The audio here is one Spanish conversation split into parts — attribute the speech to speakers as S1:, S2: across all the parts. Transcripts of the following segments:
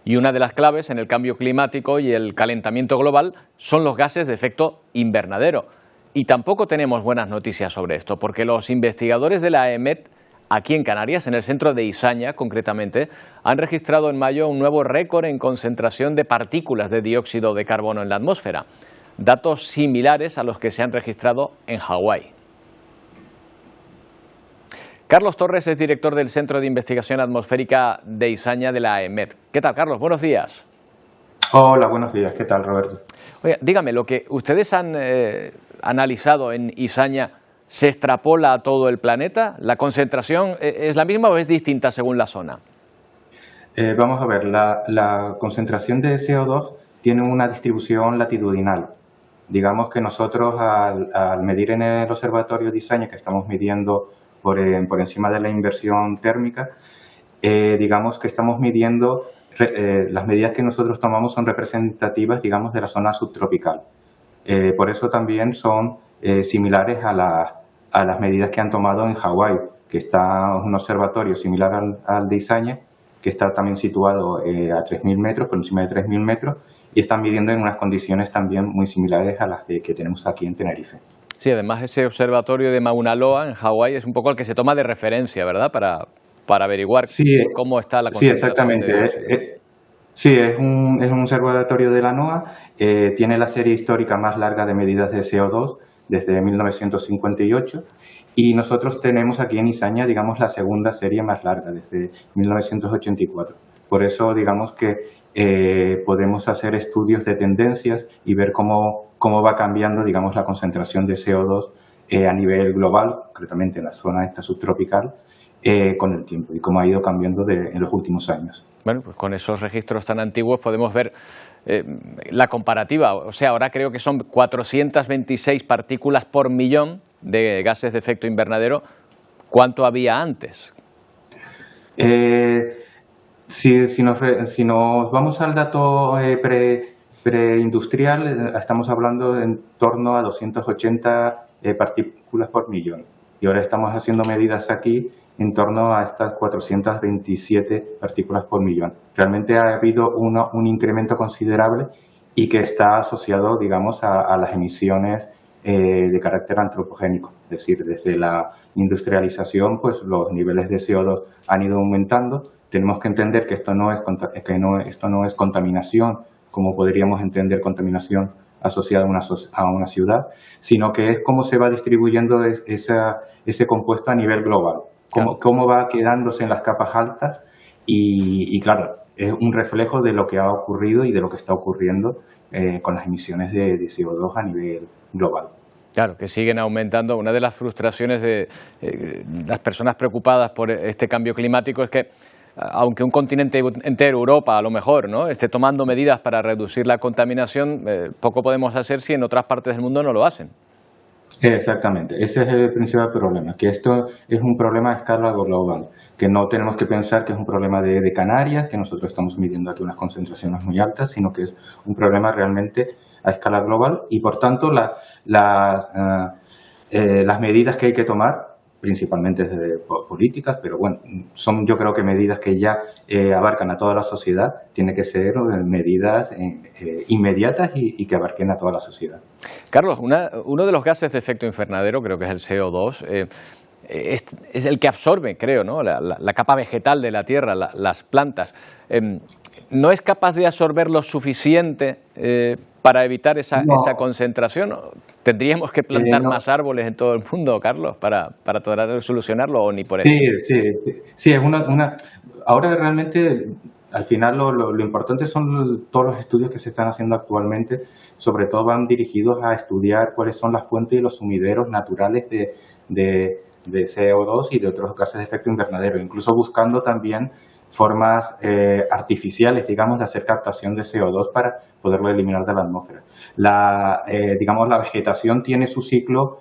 S1: Y una de las claves en el cambio climático y el calentamiento global son los gases de efecto invernadero. Y tampoco tenemos buenas noticias sobre esto, porque los investigadores de la AEMET, aquí en Canarias, en el centro de Izaña concretamente, han registrado en mayo un nuevo récord en concentración de partículas de dióxido de carbono en la atmósfera. Datos similares a los que se han registrado en Hawái. Carlos Torres es director del Centro de Investigación Atmosférica de Izaña de la AEMET. ¿Qué tal, Carlos? Buenos días.
S2: Hola, buenos días. ¿Qué tal, Roberto?
S1: Oye, dígame, lo que ustedes han analizado en Izaña, ¿se extrapola a todo el planeta? ¿La concentración es la misma o es distinta según la zona?
S2: Vamos a ver, la concentración de CO2 tiene una distribución latitudinal. Digamos que nosotros al medir en el observatorio de Izaña, que estamos midiendo por encima de la inversión térmica, digamos que estamos midiendo, las medidas que nosotros tomamos son representativas, digamos, de la zona subtropical. Por eso también son similares a las medidas que han tomado en Hawái, que está un observatorio similar al de Izaña, que está también situado a 3.000 metros, por encima de 3.000 metros, y están midiendo en unas condiciones también muy similares a las que tenemos aquí en Tenerife.
S1: Sí, además ese observatorio de Mauna Loa en Hawái es un poco el que se toma de referencia, ¿verdad?, para averiguar cómo está la concentración.
S2: Sí, exactamente. Sí, es un observatorio de la NOAA, tiene la serie histórica más larga de medidas de CO2 desde 1958 y nosotros tenemos aquí en Izaña, digamos, la segunda serie más larga desde 1984. Por eso, digamos que podemos hacer estudios de tendencias y ver cómo va cambiando, digamos, la concentración de CO2 a nivel global, concretamente en la zona esta subtropical, con el tiempo y cómo ha ido cambiando en los últimos años.
S1: Bueno, pues con esos registros tan antiguos podemos ver la comparativa. O sea, ahora creo que son 426 partículas por millón de gases de efecto invernadero. ¿Cuánto había antes?
S2: Si nos vamos al dato preindustrial, estamos hablando en torno a 280 partículas por millón. Y ahora estamos haciendo medidas aquí en torno a estas 427 partículas por millón. Realmente ha habido un incremento considerable y que está asociado, digamos, a las emisiones de carácter antropogénico. Es decir, desde la industrialización, pues los niveles de CO2 han ido aumentando. Tenemos que entender que esto no es contaminación, como podríamos entender contaminación asociada a una ciudad, sino que es cómo se va distribuyendo ese compuesto a nivel global, cómo va quedándose en las capas altas y claro, es un reflejo de lo que ha ocurrido y de lo que está ocurriendo con las emisiones de CO2 a nivel global.
S1: Claro, que siguen aumentando. Una de las frustraciones de las personas preocupadas por este cambio climático es que aunque un continente entero, Europa a lo mejor, ¿no?, esté tomando medidas para reducir la contaminación, poco podemos hacer si en otras partes del mundo no lo hacen.
S2: Exactamente, ese es el principal problema, que esto es un problema a escala global, que no tenemos que pensar que es un problema de Canarias, que nosotros estamos midiendo aquí unas concentraciones muy altas, sino que es un problema realmente a escala global y por tanto las medidas que hay que tomar, principalmente desde políticas, pero bueno, son yo creo que medidas que ya abarcan a toda la sociedad, tienen que ser medidas inmediatas y que abarquen a toda la sociedad.
S1: Carlos, uno de los gases de efecto invernadero, creo que es el CO2, es el que absorbe, creo, ¿no?, la capa vegetal de la Tierra, las plantas. ¿No es capaz de absorber lo suficiente para evitar esa concentración? ¿Tendríamos que plantar más árboles en todo el mundo, Carlos, para tratar de solucionarlo o ni por eso?
S2: Sí, es ahora realmente al final lo importante son todos los estudios que se están haciendo actualmente, sobre todo van dirigidos a estudiar cuáles son las fuentes y los sumideros naturales de CO2 y de otros gases de efecto invernadero, incluso buscando también formas artificiales, digamos, de hacer captación de CO2 para poderlo eliminar de la atmósfera. La vegetación tiene su ciclo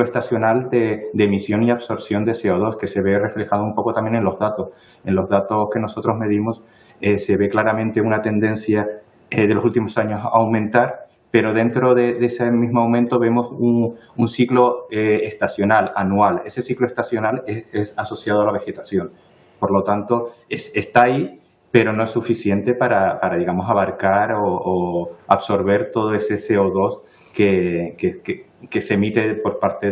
S2: estacional de emisión y absorción de CO2, que se ve reflejado un poco también en los datos. En los datos que nosotros medimos se ve claramente una tendencia de los últimos años a aumentar, pero dentro de ese mismo aumento vemos un ciclo estacional, anual. Ese ciclo estacional es asociado a la vegetación. Por lo tanto, está ahí pero no es suficiente para digamos, abarcar o absorber todo ese CO2 que se emite por parte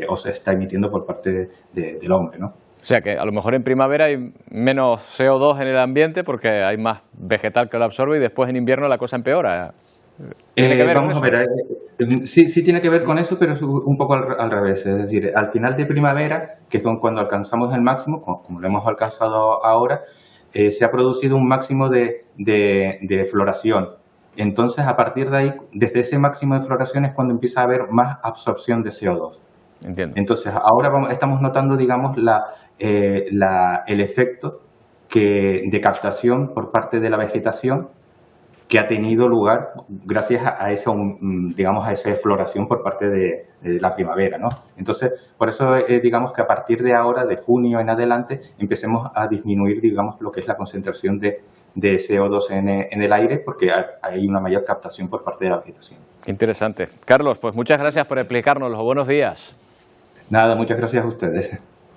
S2: o se está emitiendo por parte del hombre, ¿no?
S1: O sea que a lo mejor en primavera hay menos CO2 en el ambiente porque hay más vegetal que lo absorbe y después en invierno la cosa empeora. ¿Tiene que ver con eso?
S2: Vamos a ver, sí tiene que ver con eso, pero es un poco al revés. Es decir, al final de primavera, que son cuando alcanzamos el máximo, como lo hemos alcanzado ahora, se ha producido un máximo de floración. Entonces, a partir de ahí, desde ese máximo de floración es cuando empieza a haber más absorción de CO2.
S1: Entiendo.
S2: Entonces, ahora estamos notando, digamos, el efecto de captación por parte de la vegetación que ha tenido lugar gracias a esa, digamos, a esa floración por parte de la primavera, ¿no? Entonces, por eso digamos que a partir de ahora, de junio en adelante, empecemos a disminuir, digamos, lo que es la concentración de CO2 en el aire, porque hay una mayor captación por parte de la vegetación.
S1: Interesante. Carlos, pues muchas gracias por explicárnoslo. Buenos días.
S2: Nada, muchas gracias a ustedes.